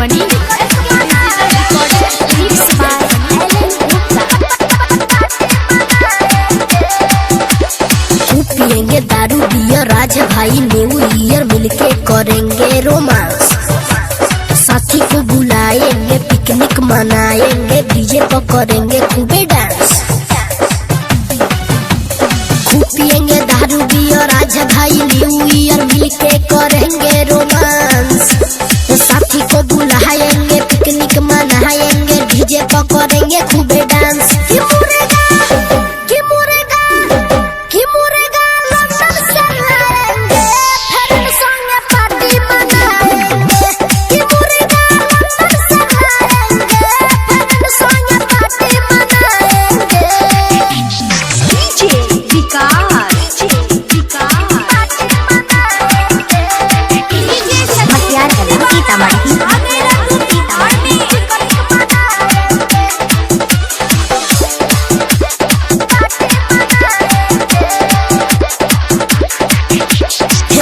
बनी पिएंगे दारू बियर राज भाई न्यू ईयर मिलके करेंगे रोमांस, साथी को बुलाएंगे पिकनिक मनाएंगे डीजे पर करेंगे खूबे डांस। खूब पिएंगे दारू बियर राज भाई न्यू ईयर मिलके करेंगे रोमांस, साथी को बुलाएंगे पिकनिक मनाएंगे डीजे पर करेंगे खूबे डांस।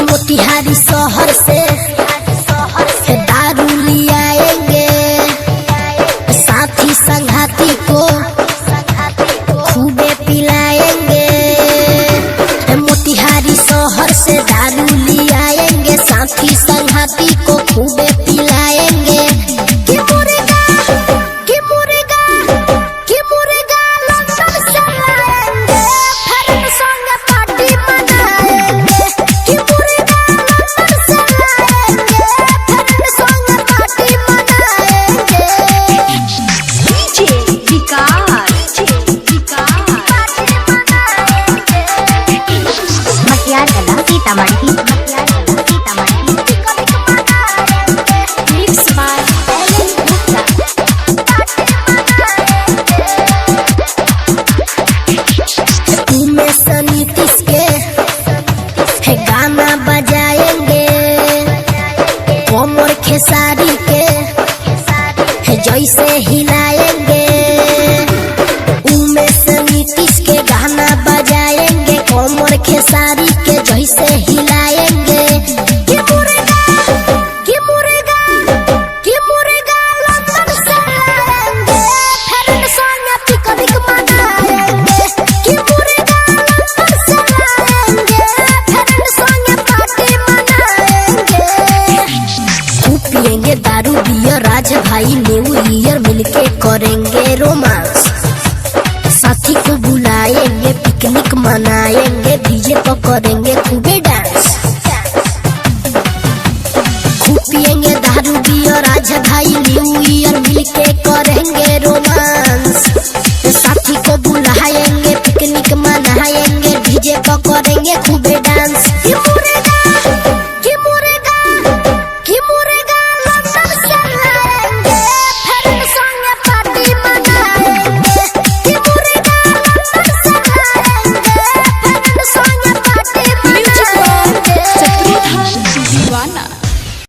मोतिहारी शहर से दारू लियाएंगे, साथी संघाती को खूबे पिलाएंगे। मोतिहारी शहर से दारू लियाएंगे, साथी संघाती को खूबे पिलाएंगे। गाना बजाएंगे कोमर खेसारी के जैसे हिलाएंगे, उमेश नीतीश के गाना बजाएंगे कोमर खेसारी के जैसे हिलाएंगे। पिएंगे दारू बियर राज भाई न्यू ईयर मिलके करेंगे रोमांस, साथी को बुलाएंगे पिकनिक मनाएंगे डीजे पर करेंगे खूबे डांस। खूब पिएंगे दारू बियर राज भाई न्यू ईयर मिलके करेंगे